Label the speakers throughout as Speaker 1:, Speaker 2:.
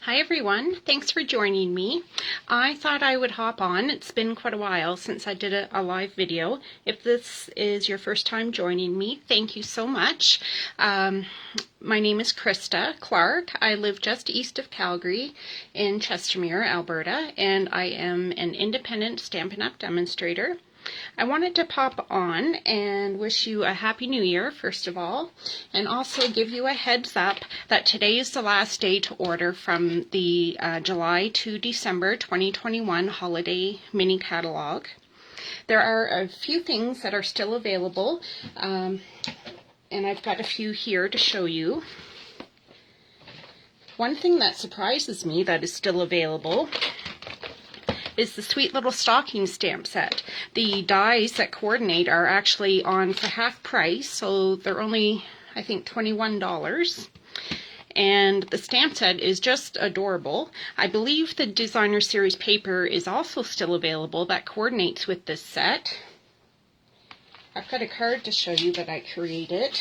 Speaker 1: Hi everyone, thanks for joining me. I thought I would hop on. It's been quite a while since I did a live video. If this is your first time joining me, thank you so much. My name is Krista Clark. I live just east of Calgary in Chestermere, Alberta, and I am an independent Stampin' Up! Demonstrator. I wanted to pop on and wish you a Happy New Year, first of all, and also give you a heads up that today is the last day to order from the July to December 2021 holiday mini catalog. There are a few things that are still available, and I've got a few here to show you. One thing that surprises me that is still available is the sweet little stocking stamp set. The dies that coordinate are actually on for half price, so they're only, I think, $21. And the stamp set is just adorable. I believe the designer series paper is also still available that coordinates with this set. I've got a card to show you that I created.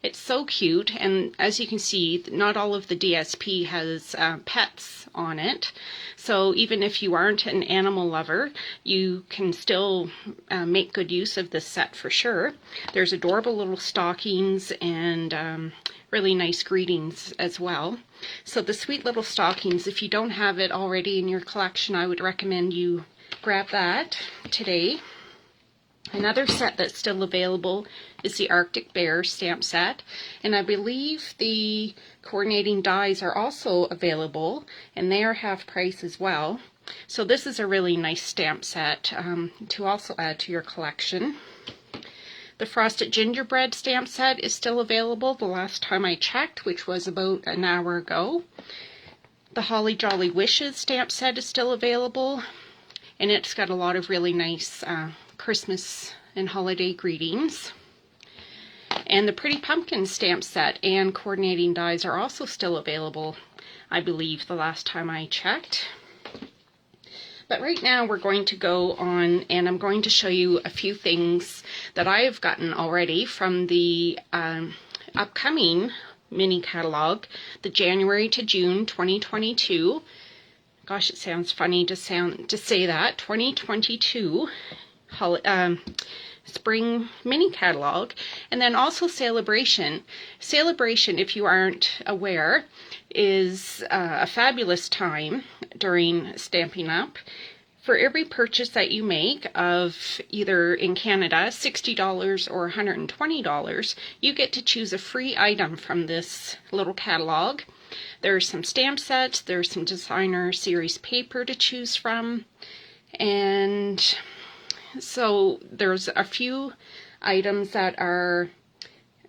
Speaker 1: It's so cute, and as you can see, not all of the DSP has pets on it. So even if you aren't an animal lover, you can still make good use of this set for sure. There's adorable little stockings and really nice greetings as well. So the sweet little stockings, if you don't have it already in your collection, I would recommend you grab that today. Another set that's still available is the Arctic Bear stamp set, and I believe the coordinating dies are also available, and they are half price as well. So this is a really nice stamp set to also add to your collection. The Frosted Gingerbread stamp set is still available the last time I checked, which was about an hour ago. The Holly Jolly Wishes stamp set is still available, and it's got a lot of really nice Christmas and holiday greetings. And the Pretty Pumpkin stamp set and coordinating dies are also still available, I believe, the last time I checked. But right now we're going to go on and I'm going to show you a few things that I have gotten already from the upcoming mini catalog, the January to June 2022. Gosh, it sounds funny to say that, 2022 spring mini catalog, and then also Sale-A-Bration. Sale-A-Bration, if you aren't aware, is a fabulous time during Stampin' Up! For every purchase that you make of either in Canada $60 or $120, you get to choose a free item from this little catalog. There's some stamp sets, there's some designer series paper to choose from, and so there's a few items that are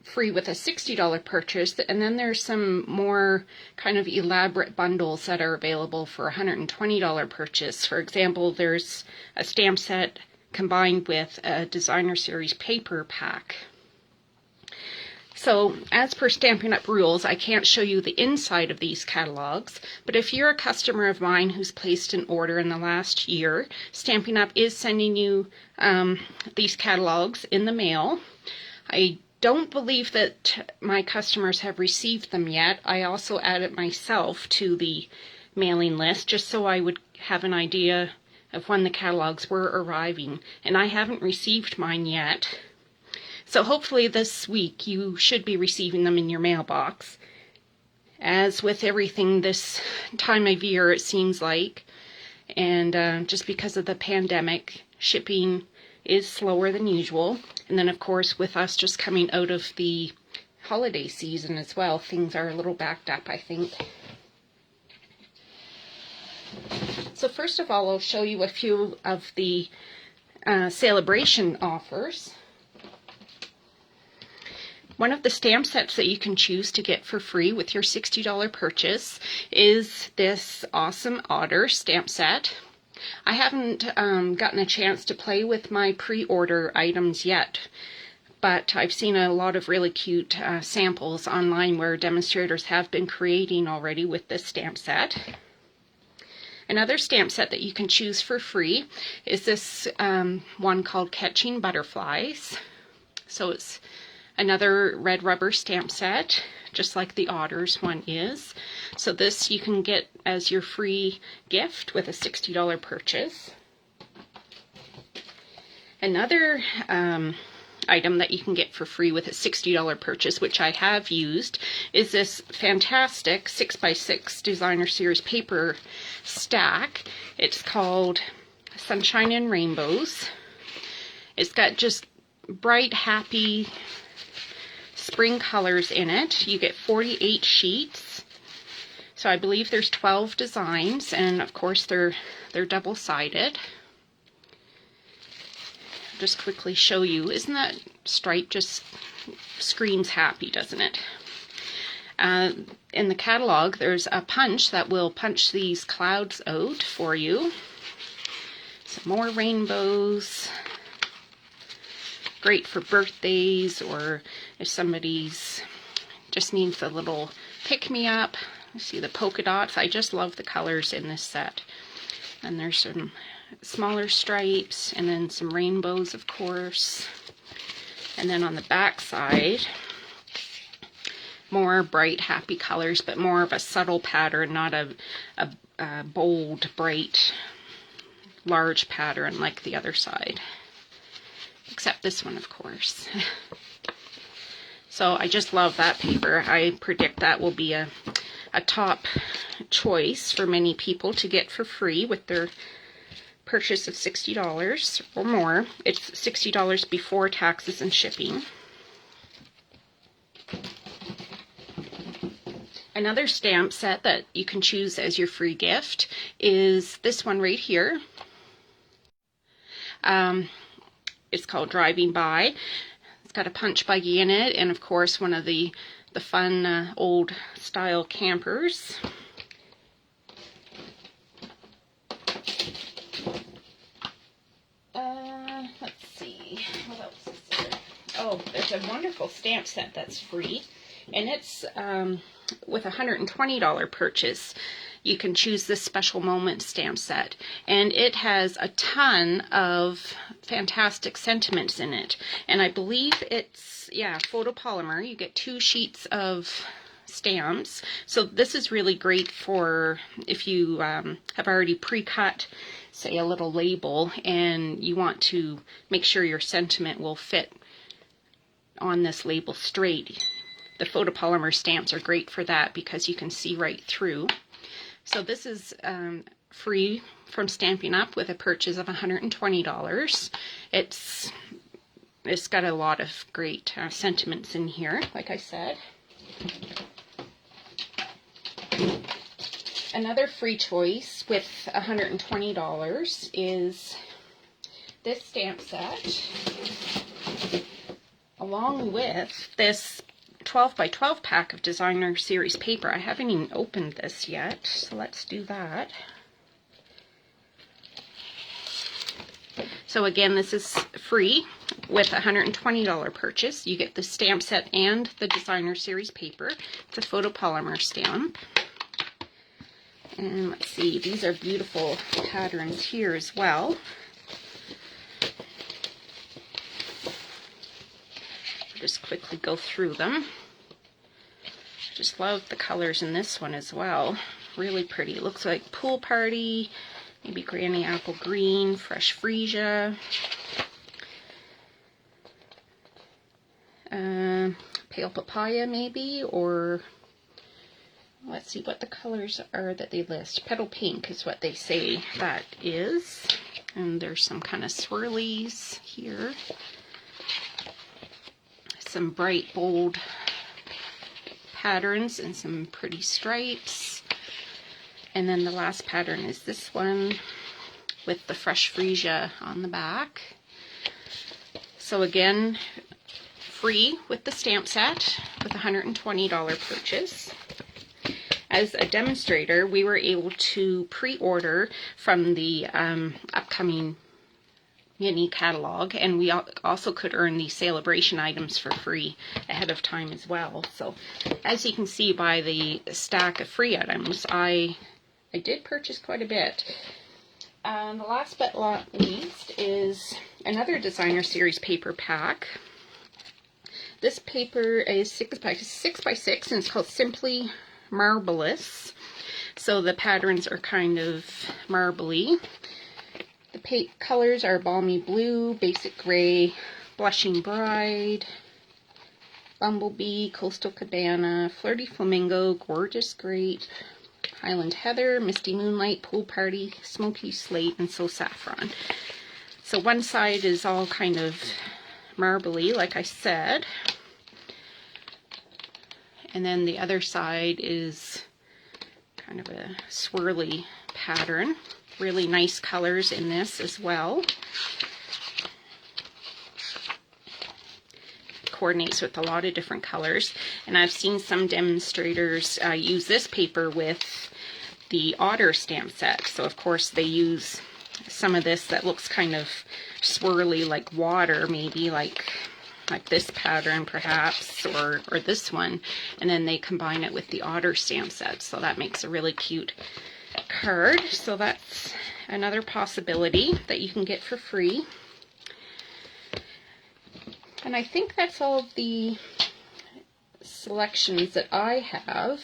Speaker 1: free with a $60 purchase, and then there's some more kind of elaborate bundles that are available for a $120 purchase. For example, there's a stamp set combined with a designer series paper pack. So, as per Stampin' Up! Rules, I can't show you the inside of these catalogs, but if you're a customer of mine who's placed an order in the last year, Stampin' Up! Is sending you these catalogs in the mail. I don't believe that my customers have received them yet. I also added myself to the mailing list just so I would have an idea of when the catalogs were arriving, and I haven't received mine yet. So hopefully this week you should be receiving them in your mailbox. As with everything this time of year, it seems like, and just because of the pandemic, shipping is slower than usual. And then of course with us just coming out of the holiday season as well, things are a little backed up, I think. So first of all, I'll show you a few of the Sale-A-Bration offers. One of the stamp sets that you can choose to get for free with your $60 purchase is this awesome Otter Stamp Set. I haven't gotten a chance to play with my pre-order items yet, but I've seen a lot of really cute samples online where demonstrators have been creating already with this stamp set. Another stamp set that you can choose for free is this one called Catching Butterflies. So it's Another red rubber stamp set, just like the Otters one is. So this you can get as your free gift with a $60 purchase. Another item that you can get for free with a $60 purchase, which I have used, is this fantastic 6x6 Designer Series paper stack. It's called Sunshine and Rainbows. It's got just bright, happy spring colors in it. You get 48 sheets. So I believe there's 12 designs, and of course they're double-sided. Just quickly show you. Isn't that stripe just screams happy, doesn't it? In the catalog, there's a punch that will punch these clouds out for you. Some more rainbows. Great for birthdays, or if somebody's just needs a little pick-me-up. You see the polka dots. I just love the colors in this set. And there's some smaller stripes, and then some rainbows, of course. And then on the back side, more bright, happy colors, but more of a subtle pattern, not a bold, bright, large pattern like the other side. Except this one, of course. So I just love that paper. I predict that will be a top choice for many people to get for free with their purchase of $60 or more. It's $60 before taxes and shipping. Another stamp set that you can choose as your free gift is this one right here. It's called Driving By. It's got a punch buggy in it, and of course one of the fun old style campers. Let's see, what else is there? Oh, there's a wonderful stamp set that's free, and it's with a $120 purchase. You can choose this Special Moment stamp set, and it has a ton of fantastic sentiments in it, and I believe it's, yeah, photopolymer. You get 2 sheets of stamps, so this is really great for if you have already pre-cut, say, a little label, and you want to make sure your sentiment will fit on this label straight. The photopolymer stamps are great for that because you can see right through. So this is free from Stampin' Up with a purchase of $120. It's got a lot of great sentiments in here, like I said. Another free choice with $120 is this stamp set, along with this 12 by 12 pack of Designer Series paper. I haven't even opened this yet, so let's do that. So again, this is free with a $120 purchase. You get the stamp set and the Designer Series paper. It's a photopolymer stamp. And let's see, these are beautiful patterns here as well. Just quickly go through them. Just love the colors in this one as well. Really pretty. It looks like Pool Party, maybe Granny Apple Green, Fresh Freesia, Pale Papaya maybe, or let's see what the colors are that they list. Petal Pink is what they say that is. And there's some kind of swirlies here. Some bright, bold patterns and some pretty stripes. And then the last pattern is this one with the Fresh Freesia on the back. So again, free with the stamp set with a $120 purchase. As a demonstrator, we were able to pre-order from the upcoming Mini Catalog, and we also could earn the Sale-A-Bration items for free ahead of time as well. So as you can see by the stack of free items, I did purchase quite a bit. The last but not least is another Designer Series paper pack. This paper is 6x6 and it's called Simply Marvelous. So the patterns are kind of marbly. The colors are Balmy Blue, Basic Gray, Blushing Bride, Bumblebee, Coastal Cabana, Flirty Flamingo, Gorgeous Grape, Highland Heather, Misty Moonlight, Pool Party, Smoky Slate, and So Saffron. So one side is all kind of marbly, like I said. And then the other side is kind of a swirly pattern. Really nice colors in this as well. Coordinates with a lot of different colors, and I've seen some demonstrators use this paper with the Otter Stamp Set. So of course they use some of this that looks kind of swirly like water, maybe like this pattern perhaps, or this one, and then they combine it with the Otter Stamp Set, so that makes a really cute card. So that's another possibility that you can get for free. And I think that's all of the selections that I have.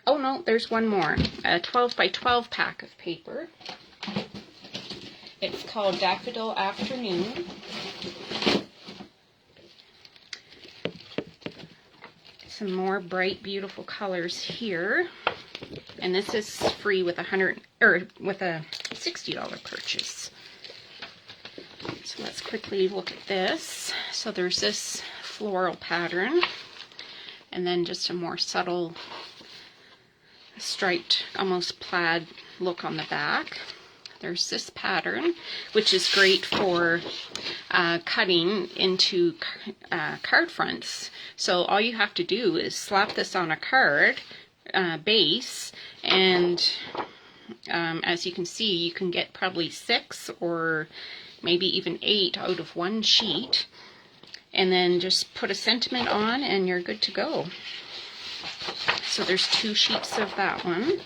Speaker 1: Oh no, there's one more. A 12x12 pack of paper. It's called Daffodil Afternoon. Some more bright, beautiful colors here. And this is free with a $60 purchase. So let's quickly look at this. So there's this floral pattern, and then just a more subtle striped, almost plaid look on the back. There's this pattern, which is great for cutting into card fronts. So all you have to do is slap this on a card base, and as you can see, you can get probably 6 or maybe even 8 out of one sheet, and then just put a sentiment on and you're good to go. So there's 2 sheets of that one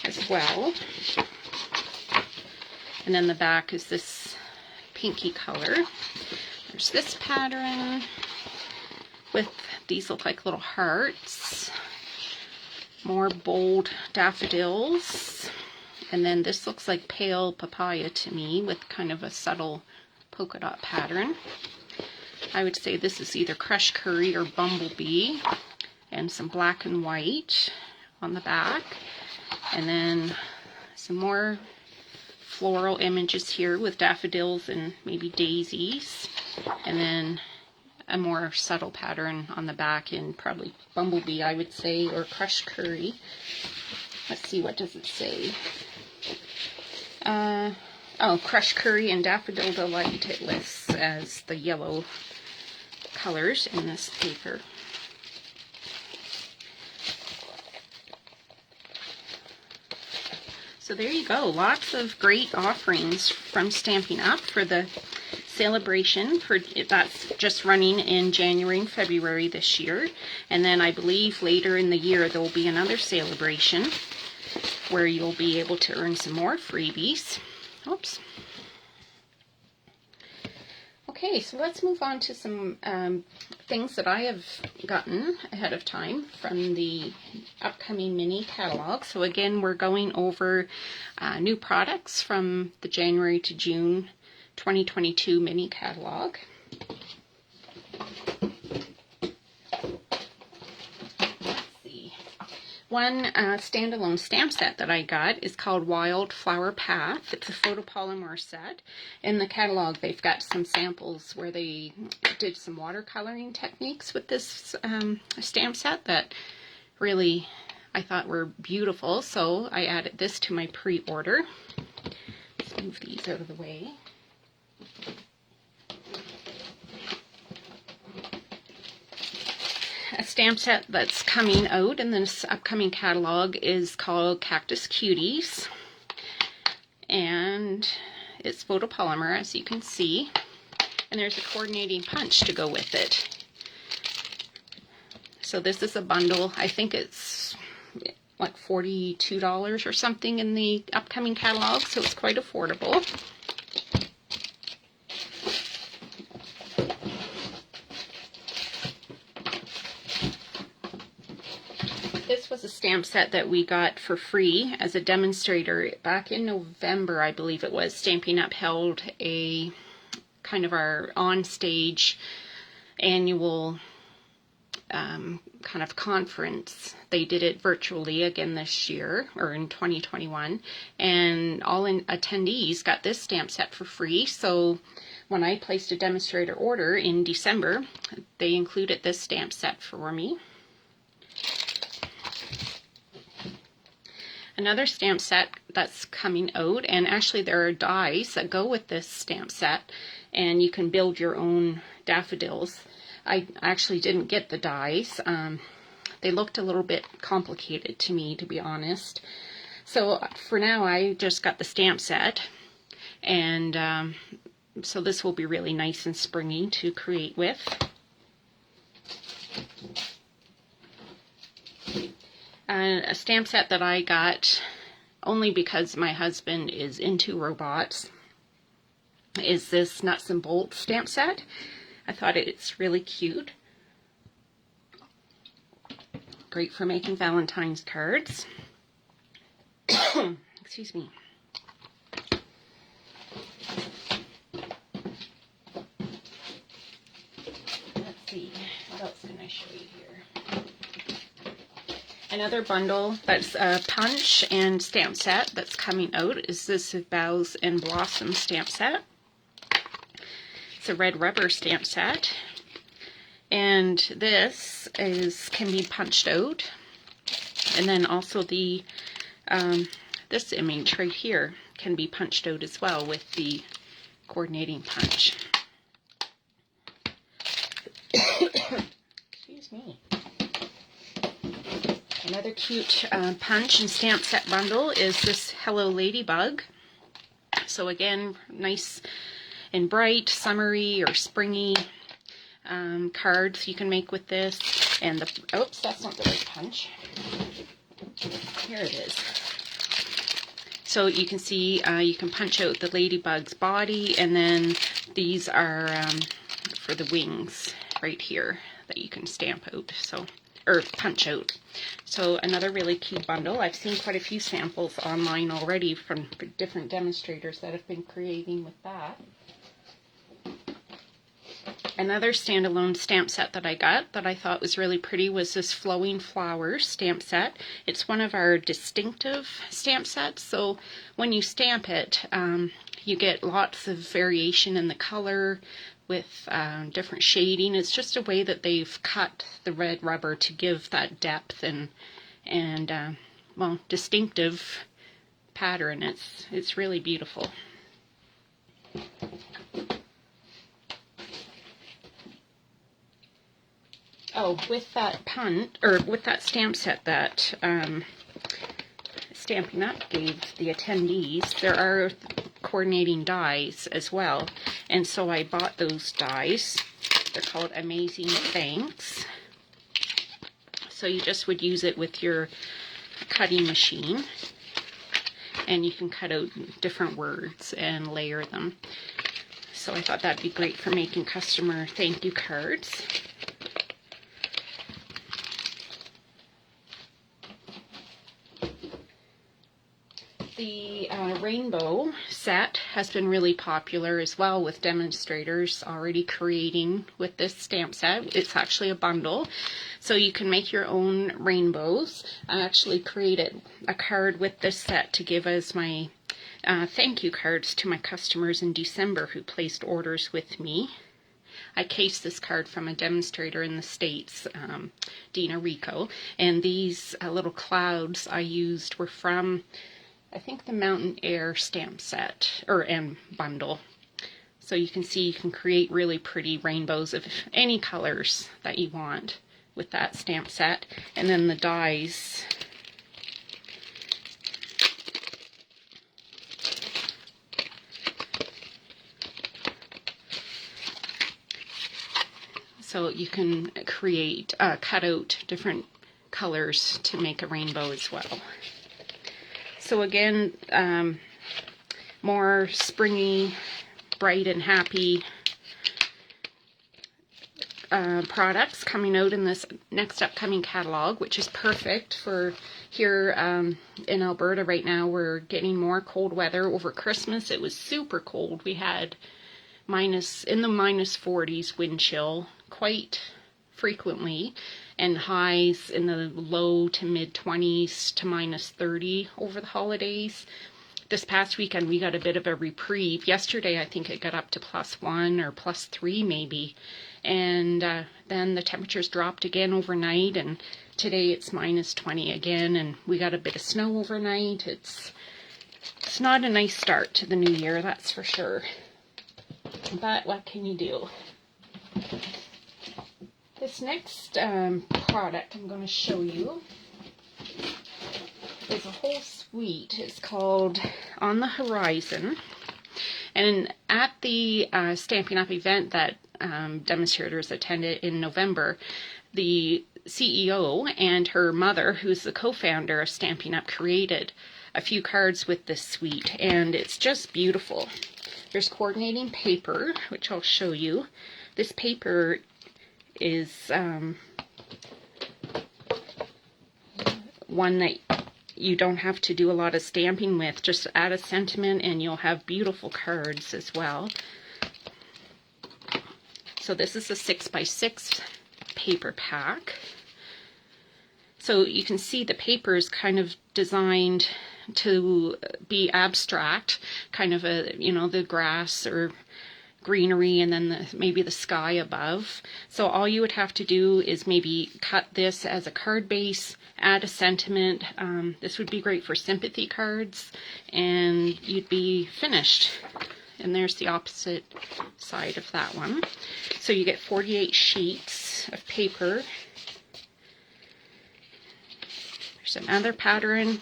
Speaker 1: as well. And then the back is this pinky color. There's this pattern with these look like little hearts. More bold daffodils. And then this looks like pale papaya to me with kind of a subtle polka dot pattern. I would say this is either crushed curry or bumblebee, and some black and white on the back. And then some more floral images here with daffodils and maybe daisies. And then a more subtle pattern on the back in probably bumblebee, I would say, or crushed curry. Let's see, what does it say? Oh, crushed curry and daffodil delight it lists as the yellow colors in this paper. So there you go, lots of great offerings from Stampin' Up! For the Sale-A-Bration. That's just running in January and February this year. And then I believe later in the year there will be another Sale-A-Bration where you'll be able to earn some more freebies. Oops. Okay, so let's move on to some things that I have gotten ahead of time from the upcoming mini catalog. So again, we're going over new products from the January to June 2022 mini catalog. One standalone stamp set that I got is called Wildflower Path. It's a photopolymer set. In the catalog, they've got some samples where they did some watercoloring techniques with this stamp set that really I thought were beautiful. So I added this to my pre-order. Let's move these out of the way. A stamp set that's coming out in this upcoming catalog is called Cactus Cuties, and it's photopolymer, as you can see, and there's a coordinating punch to go with it. So this is a bundle. I think it's like $42 or something in the upcoming catalog, so it's quite affordable. This was a stamp set that we got for free as a demonstrator back in November, I believe it was. Stampin' Up held a kind of our on-stage annual kind of conference. They did it virtually again this year, or in 2021, and all attendees got this stamp set for free. So when I placed a demonstrator order in December, they included this stamp set for me. Another stamp set that's coming out, and actually there are dies that go with this stamp set, and you can build your own daffodils. I actually didn't get the dies. They looked a little bit complicated to me, to be honest. So for now, I just got the stamp set, and so this will be really nice and springy to create with. A stamp set that I got only because my husband is into robots is this Nuts and Bolts stamp set. I thought it's really cute. Great for making Valentine's cards. Excuse me. Let's see, what else can I show you here? Another bundle that's a punch and stamp set that's coming out is this Boughs and Blossom stamp set. It's a red rubber stamp set, and this can be punched out, and then also the this image right here can be punched out as well with the coordinating punch. Excuse me. Another cute punch and stamp set bundle is this Hello Ladybug. So again, nice and bright, summery or springy cards you can make with this. And the, oops, that's not the right punch. Here it is. So you can see you can punch out the ladybug's body, and then these are for the wings right here that you can stamp out, so, or punch out. So another really cute bundle. I've seen quite a few samples online already from different demonstrators that have been creating with that. Another standalone stamp set that I got that I thought was really pretty was this Flowing Flowers stamp set. It's one of our distinctive stamp sets, so when you stamp it, you get lots of variation in the color with different shading. It's just a way that they've cut the red rubber to give that depth and well, distinctive pattern. It's really beautiful. Oh, with that with that stamp set that Stampin' Up gave the attendees, there are coordinating dies as well. And so I bought those dies. They're called Amazing Thanks. So you just would use it with your cutting machine, and you can cut out different words and layer them. So I thought that'd be great for making customer thank you cards. The rainbow set has been really popular as well, with demonstrators already creating with this stamp set. It's actually a bundle, so you can make your own rainbows. I actually created a card with this set to give as my thank you cards to my customers in December who placed orders with me. I cased this card from a demonstrator in the States, Dina Rico, and these little clouds I used were from, I think, the Mountain Air stamp set and bundle. So you can see you can create really pretty rainbows of any colors that you want with that stamp set. And then the dies, so you can create, cut out different colors to make a rainbow as well. So again, more springy, bright and happy products coming out in this next upcoming catalog, which is perfect for here in Alberta right now. We're getting more cold weather. Over Christmas it was super cold. We had in the minus 40s wind chill quite frequently, and highs in the low to mid 20s to minus 30 over the holidays. This past weekend we got a bit of a reprieve. Yesterday I think it got up to +1 or +3 maybe, and then the temperatures dropped again overnight, and today it's minus 20 again, and we got a bit of snow overnight. It's not a nice start to the new year, that's for sure, but what can you do? This next product I'm going to show you is a whole suite. It's called On the Horizon, and at the Stampin' Up event that demonstrators attended in November, the CEO and her mother, who's the co-founder of Stampin' Up, created a few cards with this suite, and it's just beautiful. There's coordinating paper, which I'll show you. This paper is one that you don't have to do a lot of stamping with. Just add a sentiment and you'll have beautiful cards as well. So this is a 6x6 paper pack. So you can see the paper is kind of designed to be abstract, kind of a, you know, the grass or greenery and then maybe the sky above. So all you would have to do is maybe cut this as a card base, add a sentiment. This would be great for sympathy cards, and you'd be finished. And there's the opposite side of that one. So you get 48 sheets of paper. There's another pattern.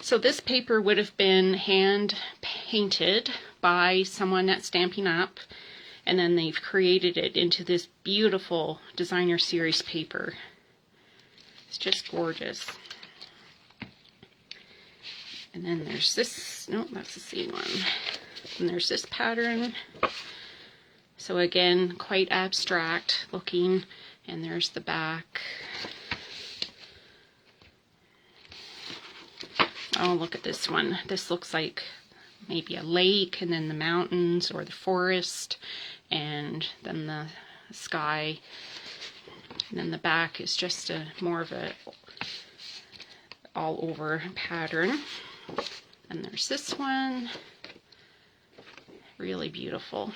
Speaker 1: So this paper would have been hand painted by someone at Stampin' Up, and then they've created it into this beautiful designer series paper. It's just gorgeous. And then there's this, no, that's the same one. And there's this pattern. So again, quite abstract looking, and there's the back. Oh, look at this one. This looks like maybe a lake, and then the mountains or the forest, and then the sky. And then the back is just more of a all over pattern. And there's this one. Really beautiful.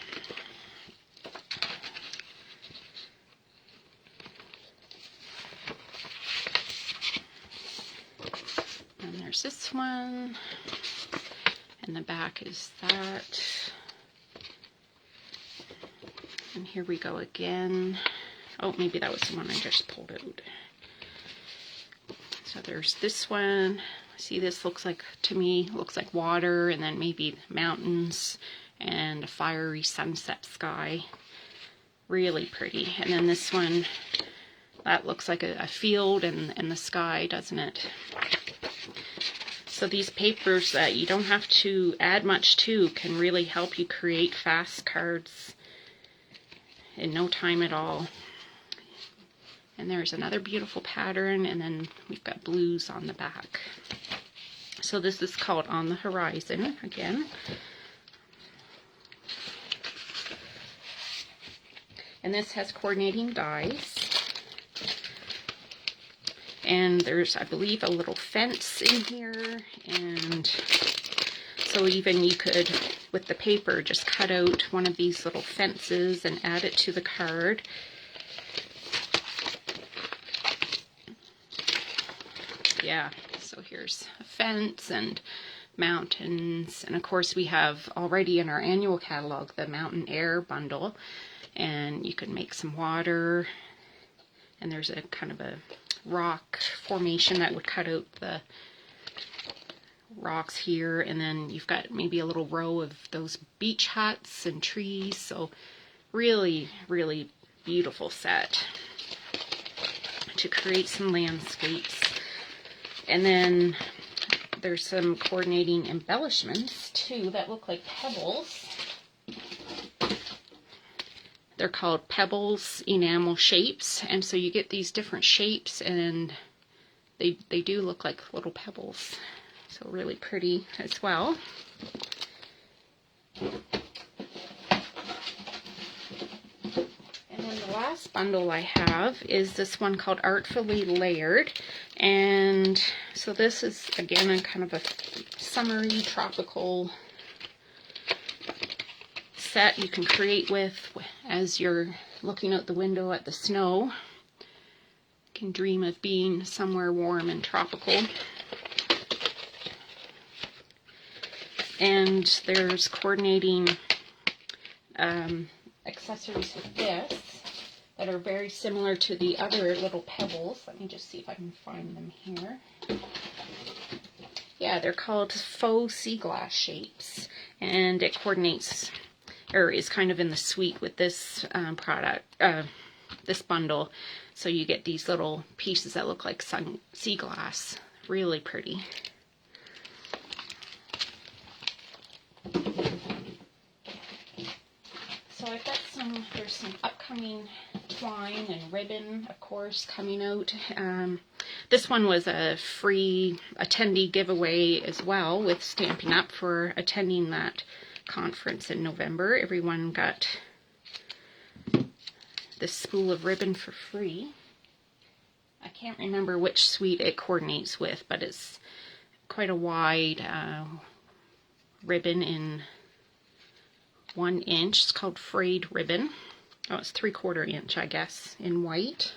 Speaker 1: And there's this one. And the back is that. And here we go again. Oh, maybe that was the one I just pulled out. So there's this one. See, this looks like, to me, looks like water, and then maybe mountains and a fiery sunset sky. Really pretty. And then this one, that looks like a field and the sky, doesn't it? So these papers that you don't have to add much to can really help you create fast cards in no time at all. And there's another beautiful pattern, and then we've got blues on the back. So this is called On the Horizon again. And this has coordinating dies. And there's, I believe, a little fence in here, and so even you could, with the paper, just cut out one of these little fences and add it to the card. Yeah, so here's a fence and mountains, and of course we have already in our annual catalog the Mountain Air bundle, and you can make some water, and there's a kind of a rock formation that would cut out the rocks here, and then you've got maybe a little row of those beach huts and trees. So really, really beautiful set to create some landscapes. And then there's some coordinating embellishments too that look like pebbles. They're called Pebbles enamel shapes, and so you get these different shapes, and they do look like little pebbles. So really pretty as well. And then the last bundle I have is this one called Artfully Layered. And so this is, again, a kind of a summery, tropical set you can create with as you're looking out the window at the snow. You can dream of being somewhere warm and tropical. And there's coordinating accessories with this that are very similar to the other little pebbles. Let me just see if I can find them here. Yeah, they're called Faux sea glass shapes, and it coordinates, or is kind of in the suite with this this bundle. So you get these little pieces that look like sea glass. Really pretty. So I've got there's some upcoming twine and ribbon, of course, coming out. This one was a free attendee giveaway as well with Stampin' Up for attending that conference in November. Everyone got this spool of ribbon for free. I can't remember which suite it coordinates with, but it's quite a wide ribbon in 1 inch. It's called Frayed Ribbon. Oh, it's 3/4 inch, I guess, in white.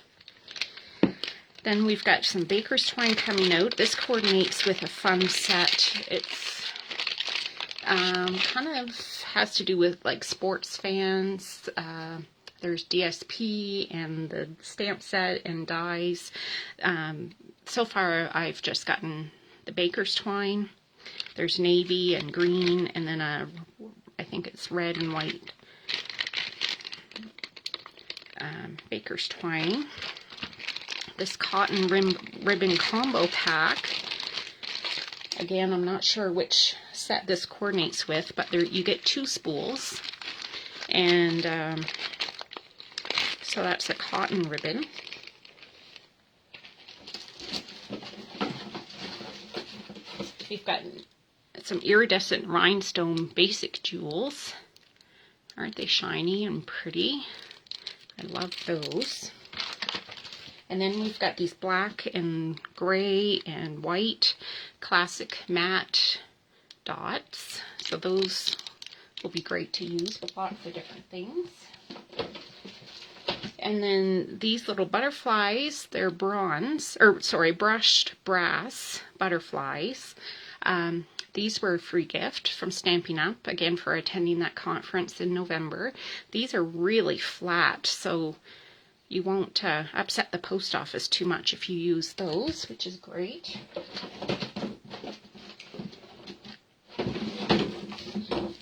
Speaker 1: Then we've got some baker's twine coming out. This coordinates with a fun set. It's kind of has to do with like sports fans. There's DSP and the stamp set and dies. So far I've just gotten the baker's twine. There's navy and green, and then I think it's red and white baker's twine. This cotton ribbon combo pack. Again, I'm not sure which set this coordinates with, but you get 2 spools. And so that's a cotton ribbon. We've got some iridescent rhinestone basic jewels. Aren't they shiny and pretty? I love those. And then we've got these black and gray and white classic matte dots. So those will be great to use with lots of different things. And then these little butterflies, they're brushed brass butterflies. These were a free gift from Stampin' Up, again, for attending that conference in November. These are really flat, so you won't upset the post office too much if you use those, which is great. And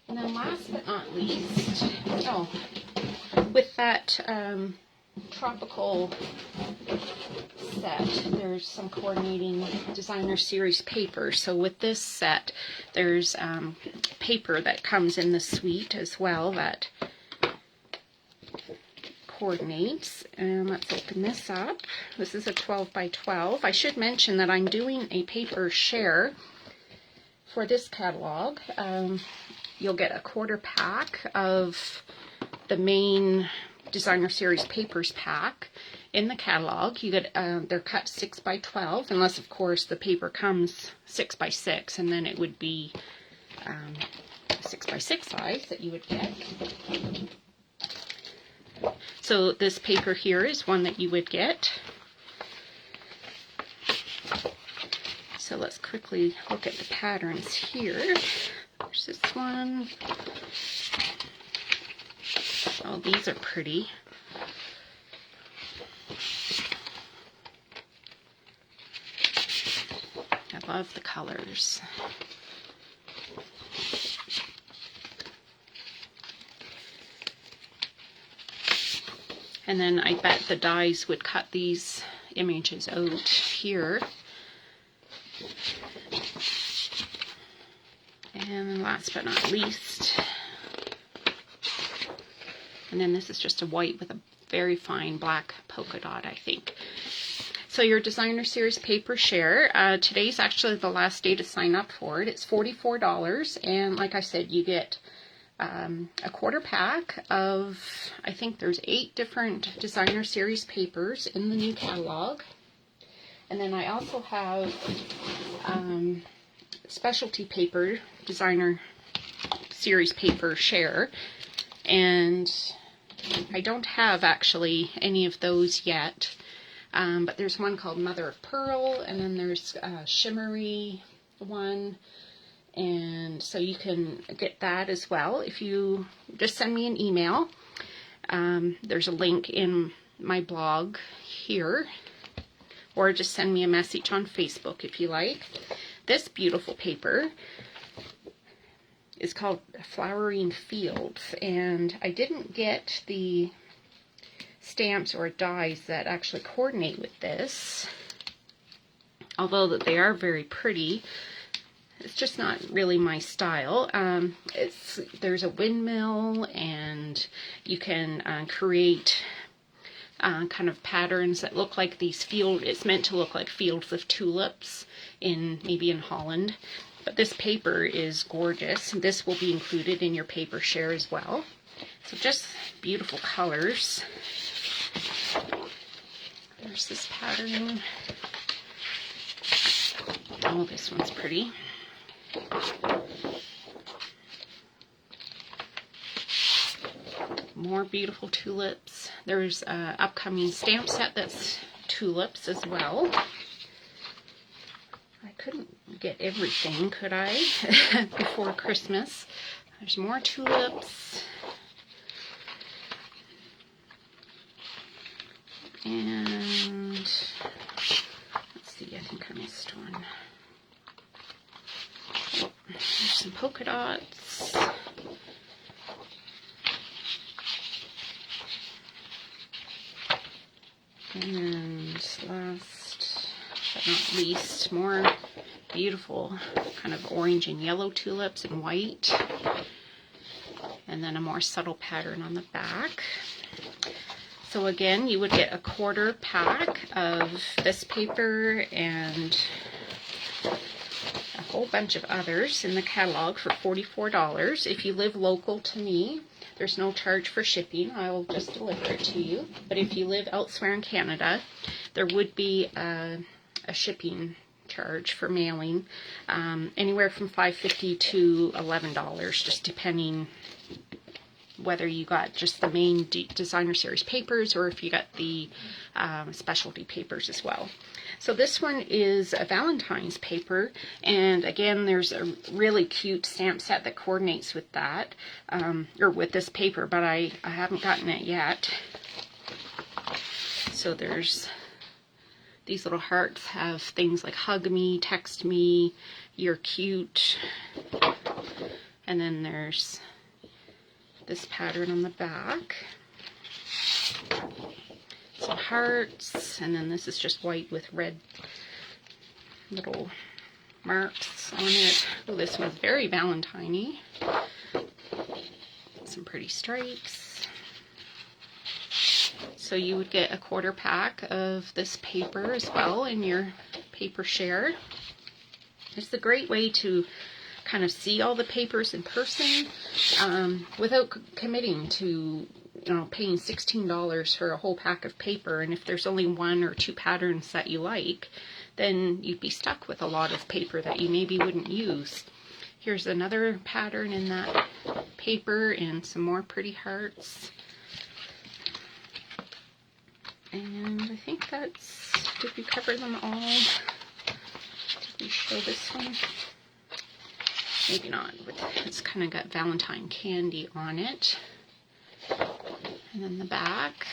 Speaker 1: then last but not least, with that tropical set, there's some coordinating designer series paper. So with this set, there's paper that comes in the suite as well that coordinates. And let's open this up. This is a 12 by 12. I should mention that I'm doing a paper share for this catalog. You'll get a 1/4 pack of the main designer series papers pack in the catalog. You get they're cut 6 by 12, unless of course the paper comes 6 by 6, and then it would be 6 by 6 size that you would get. So this paper here is one that you would get. So let's quickly look at the patterns here. There's this one. Oh, these are pretty. I love the colors. And then I bet the dies would cut these images out here. And then last but not least, And then this is just a white with a very fine black polka dot, I think. So your designer series paper share, today's actually the last day to sign up for it. It's $44, and like I said, you get a quarter pack of, I think there's 8 different designer series papers in the new catalog. And then I also have specialty paper, designer series paper share, and I don't have actually any of those yet. But there's one called Mother of Pearl, and then there's a shimmery one, and so you can get that as well if you just send me an email. There's a link in my blog here, or just send me a message on Facebook if you like. This beautiful paper is called Flowering Fields, and I didn't get the stamps or dies that actually coordinate with this, although that they are very pretty. It's just not really my style. There's a windmill, and you can create kind of patterns that look like these fields. It's meant to look like fields of tulips maybe in Holland. But this paper is gorgeous. This will be included in your paper share as well. So just beautiful colors. There's this pattern. Oh, this one's pretty. More beautiful tulips. There's an upcoming stamp set that's tulips as well. I couldn't get everything, could I, before Christmas. There's more tulips. And let's see, I think I missed one. Oh, there's some polka dots. And last but not least, more beautiful kind of orange and yellow tulips and white. And then a more subtle pattern on the back. So again, you would get a quarter pack of this paper and a whole bunch of others in the catalog for $44. If you live local to me, there's no charge for shipping. I will just deliver it to you. But if you live elsewhere in Canada, there would be a shipping charge for mailing, anywhere from $5.50 to $11, just depending whether you got just the main designer series papers or if you got the specialty papers as well. So this one is a Valentine's paper, and again there's a really cute stamp set that coordinates with that, or with this paper, but I haven't gotten it yet. So there's these little hearts have things like hug me, text me, you're cute, and then there's this pattern on the back. Some hearts, and then this is just white with red little marks on it. Oh, this one's very Valentine-y. Some pretty stripes. So you would get a quarter pack of this paper as well in your paper share. It's a great way to kind of see all the papers in person without committing to, paying $16 for a whole pack of paper. And if there's only 1 or 2 patterns that you like, then you'd be stuck with a lot of paper that you maybe wouldn't use. Here's another pattern in that paper and some more pretty hearts. And I think that's, did we cover them all? Did we show this one? Maybe not. It's kind of got Valentine candy on it. And then the back.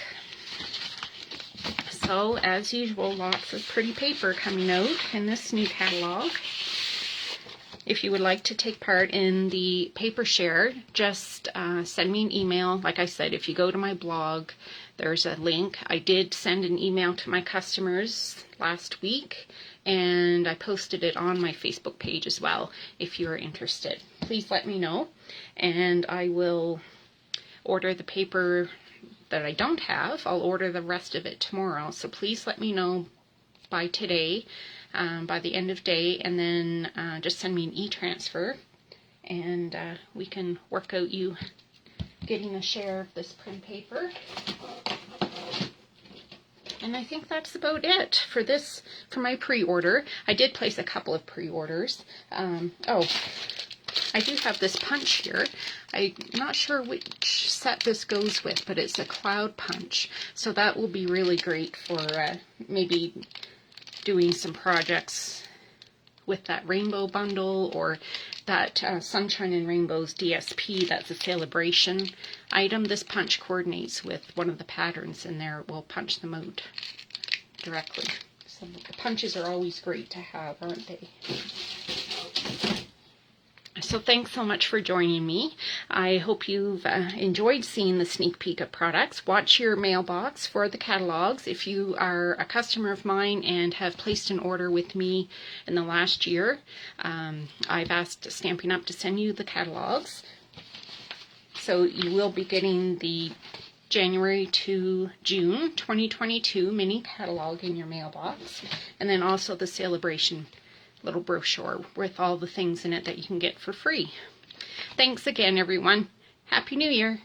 Speaker 1: So, as usual, lots of pretty paper coming out in this new catalog. If you would like to take part in the paper share, just send me an email. Like I said, if you go to my blog, there's a link. I did send an email to my customers last week, and I posted it on my Facebook page as well. If you're interested, please let me know, and I will order the paper that I don't have. I'll order the rest of it tomorrow. So please let me know by today, by the end of day, and then just send me an e-transfer, and we can work out you getting a share of this print paper. And I think that's about it for this, for my pre-order. I did place a couple of pre-orders. Oh, I do have this punch here. I'm not sure which set this goes with, but it's a cloud punch. So that will be really great for maybe doing some projects with that rainbow bundle, or that Sunshine and Rainbows DSP, that's a Sale-A-Bration item. This punch coordinates with one of the patterns in there. It will punch them out directly. So the punches are always great to have, aren't they? So thanks so much for joining me. I hope you've enjoyed seeing the sneak peek of products. Watch your mailbox for the catalogs. If you are a customer of mine and have placed an order with me in the last year, I've asked Stampin' Up! To send you the catalogs. So you will be getting the January to June 2022 mini catalog in your mailbox, and then also the Sale-A-Bration little brochure with all the things in it that you can get for free. Thanks again, everyone. Happy New Year.